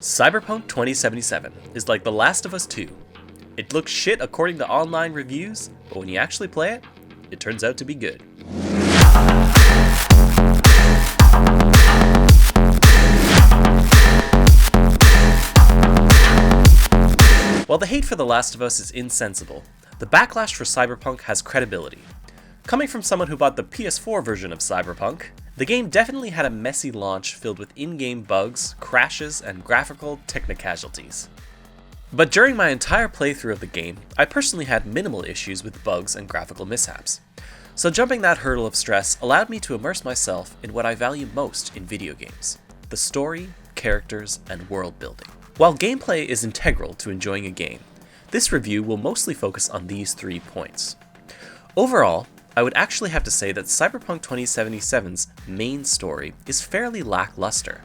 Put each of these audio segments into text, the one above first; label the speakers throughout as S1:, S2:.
S1: Cyberpunk 2077 is like The Last of Us 2. It looks shit according to online reviews, but when you actually play it, it turns out to be good. While the hate for The Last of Us is insensible, the backlash for Cyberpunk has credibility. Coming from someone who bought the PS4 version of Cyberpunk, the game definitely had a messy launch filled with in-game bugs, crashes, and graphical technicasualties. But during my entire playthrough of the game, I personally had minimal issues with bugs and graphical mishaps. So jumping that hurdle of stress allowed me to immerse myself in what I value most in video games: the story, characters, and world building. While gameplay is integral to enjoying a game, this review will mostly focus on these 3 points. Overall, I would actually have to say that Cyberpunk 2077's main story is fairly lackluster,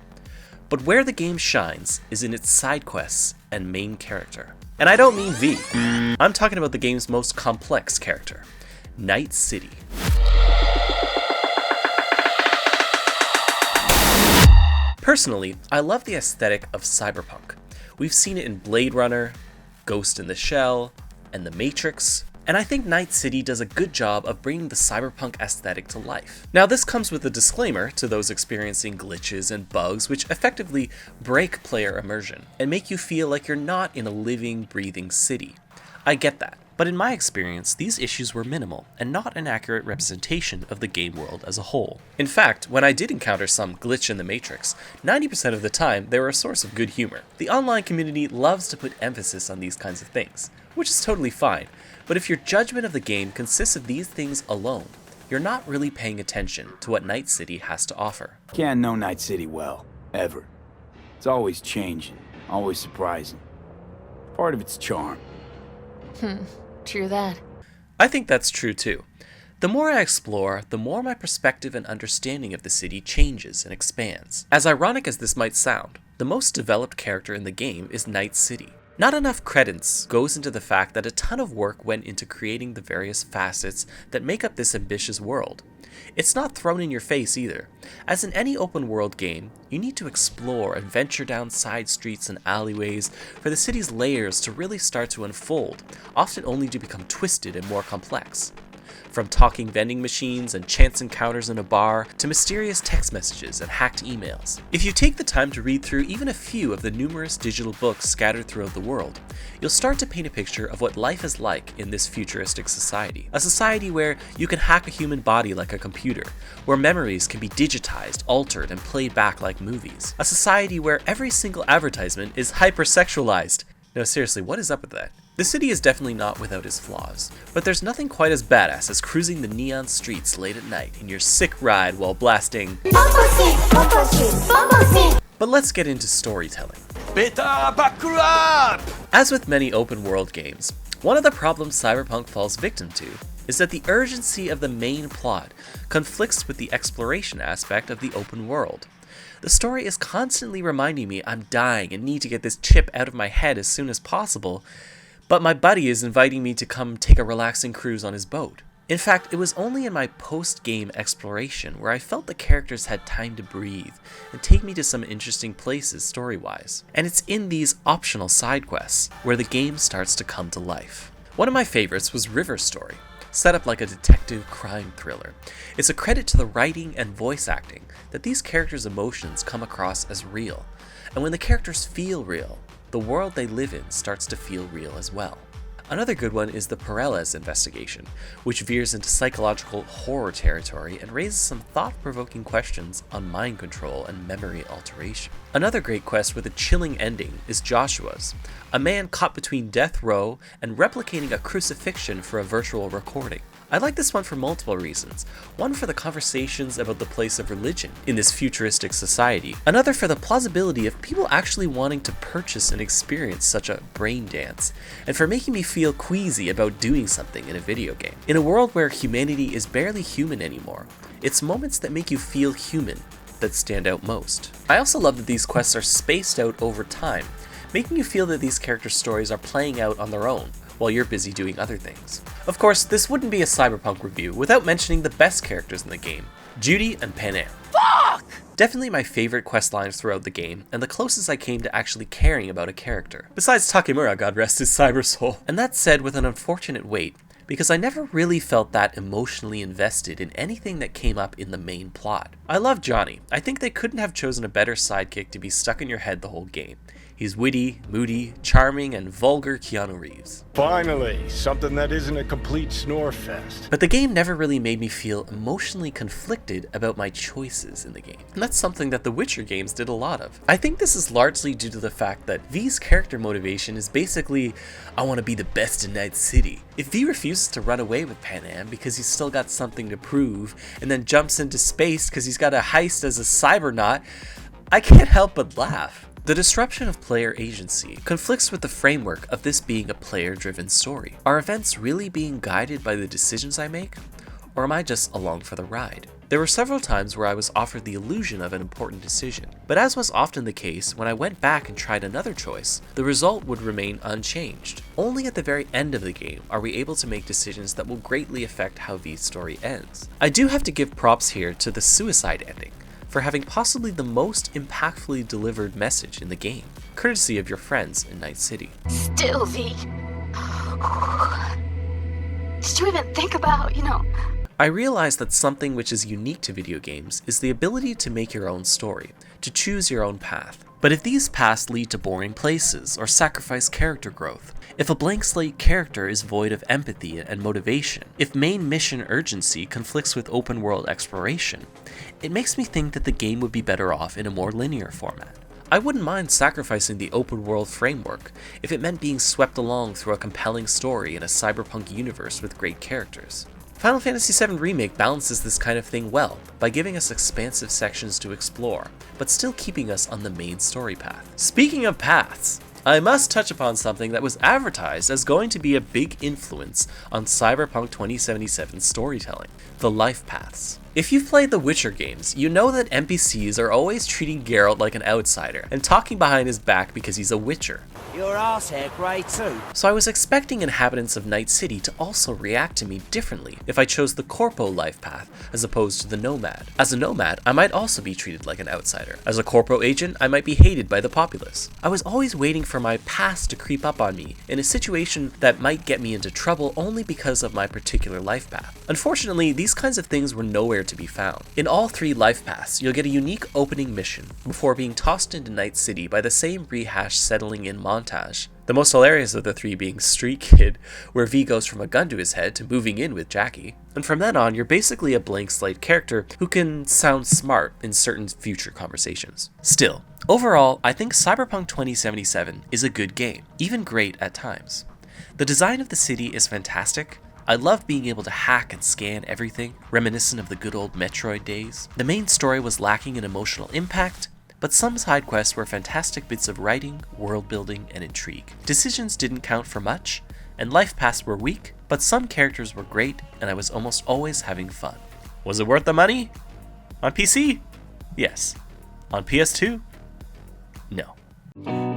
S1: but where the game shines is in its side quests and main character. And I don't mean V, I'm talking about the game's most complex character, Night City. Personally, I love the aesthetic of Cyberpunk. We've seen it in Blade Runner, Ghost in the Shell, and The Matrix, and I think Night City does a good job of bringing the cyberpunk aesthetic to life. Now, this comes with a disclaimer to those experiencing glitches and bugs which effectively break player immersion and make you feel like you're not in a living, breathing city. I get that, but in my experience, these issues were minimal and not an accurate representation of the game world as a whole. In fact, when I did encounter some glitch in the Matrix, 90% of the time they were a source of good humor. The online community loves to put emphasis on these kinds of things, which is totally fine. But if your judgment of the game consists of these things alone, you're not really paying attention to what Night City has to offer.
S2: Can't know Night City well, ever. It's always changing, always surprising. Part of its charm.
S3: True that.
S1: I think that's true too. The more I explore, the more my perspective and understanding of the city changes and expands. As ironic as this might sound, the most developed character in the game is Night City. Not enough credence goes into the fact that a ton of work went into creating the various facets that make up this ambitious world. It's not thrown in your face either. As in any open world game, you need to explore and venture down side streets and alleyways for the city's layers to really start to unfold, often only to become twisted and more complex. From talking vending machines and chance encounters in a bar, to mysterious text messages and hacked emails. If you take the time to read through even a few of the numerous digital books scattered throughout the world, you'll start to paint a picture of what life is like in this futuristic society. A society where you can hack a human body like a computer, where memories can be digitized, altered, and played back like movies. A society where every single advertisement is hypersexualized. No, seriously, what is up with that? The city is definitely not without its flaws, but there's nothing quite as badass as cruising the neon streets late at night in your sick ride while blasting. But let's get into storytelling. As with many open world games, one of the problems Cyberpunk falls victim to is that the urgency of the main plot conflicts with the exploration aspect of the open world. The story is constantly reminding me I'm dying and need to get this chip out of my head as soon as possible, but my buddy is inviting me to come take a relaxing cruise on his boat. In fact, it was only in my post-game exploration where I felt the characters had time to breathe and take me to some interesting places story-wise. And it's in these optional side quests where the game starts to come to life. One of my favorites was River's story, set up like a detective crime thriller. It's a credit to the writing and voice acting that these characters' emotions come across as real. And when the characters feel real, the world they live in starts to feel real as well. Another good one is the Perez investigation, which veers into psychological horror territory and raises some thought-provoking questions on mind control and memory alteration. Another great quest with a chilling ending is Joshua's, a man caught between death row and replicating a crucifixion for a virtual recording. I like this one for multiple reasons. One for the conversations about the place of religion in this futuristic society. Another for the plausibility of people actually wanting to purchase and experience such a brain dance. And for making me feel queasy about doing something in a video game. In a world where humanity is barely human anymore, it's moments that make you feel human that stand out most. I also love that these quests are spaced out over time, making you feel that these character stories are playing out on their own, while you're busy doing other things. Of course, this wouldn't be a Cyberpunk review without mentioning the best characters in the game, Judy and Panam.
S3: Fuck!
S1: Definitely my favorite quest lines throughout the game, and the closest I came to actually caring about a character. Besides Takemura, God rest his cyber soul. And that said, with an unfortunate wait, because I never really felt that emotionally invested in anything that came up in the main plot. I love Johnny. I think they couldn't have chosen a better sidekick to be stuck in your head the whole game. He's witty, moody, charming, and vulgar Keanu Reeves.
S4: Finally, something that isn't a complete snore fest.
S1: But the game never really made me feel emotionally conflicted about my choices in the game. And that's something that the Witcher games did a lot of. I think this is largely due to the fact that V's character motivation is basically, I want to be the best in Night City. If V refuses to run away with Panam because he's still got something to prove, and then jumps into space because he's got a heist as a cybernaut, I can't help but laugh. The disruption of player agency conflicts with the framework of this being a player-driven story. Are events really being guided by the decisions I make, or am I just along for the ride? There were several times where I was offered the illusion of an important decision, but as was often the case, when I went back and tried another choice, the result would remain unchanged. Only at the very end of the game are we able to make decisions that will greatly affect how V's story ends. I do have to give props here to the suicide ending, for having possibly the most impactfully delivered message in the game, courtesy of your friends in Night City.
S3: Still, V. Did you even think about,
S1: I realize that something which is unique to video games is the ability to make your own story, to choose your own path. But if these paths lead to boring places or sacrifice character growth, if a blank slate character is void of empathy and motivation, if main mission urgency conflicts with open world exploration, it makes me think that the game would be better off in a more linear format. I wouldn't mind sacrificing the open world framework if it meant being swept along through a compelling story in a cyberpunk universe with great characters. Final Fantasy VII Remake balances this kind of thing well by giving us expansive sections to explore, but still keeping us on the main story path. Speaking of paths, I must touch upon something that was advertised as going to be a big influence on Cyberpunk 2077's storytelling: the life paths. If you've played the Witcher games, you know that NPCs are always treating Geralt like an outsider and talking behind his back because he's a Witcher.
S5: Your arsehair grey too.
S1: So I was expecting inhabitants of Night City to also react to me differently if I chose the Corpo life path as opposed to the Nomad. As a Nomad, I might also be treated like an outsider. As a Corpo agent, I might be hated by the populace. I was always waiting for my past to creep up on me in a situation that might get me into trouble only because of my particular life path. Unfortunately, these kinds of things were nowhere to be found. In all three life paths, you'll get a unique opening mission before being tossed into Night City by the same rehashed settling in montage. The most hilarious of the three being Street Kid, where V goes from a gun to his head to moving in with Jackie. And from then on, you're basically a blank slate character who can sound smart in certain future conversations. Still, overall, I think Cyberpunk 2077 is a good game, even great at times. The design of the city is fantastic. I love being able to hack and scan everything, reminiscent of the good old Metroid days. The main story was lacking in emotional impact, but some side quests were fantastic bits of writing, world building, and intrigue. Decisions didn't count for much, and life paths were weak, but some characters were great, and I was almost always having fun. Was it worth the money? On PC? Yes. On PS2? No.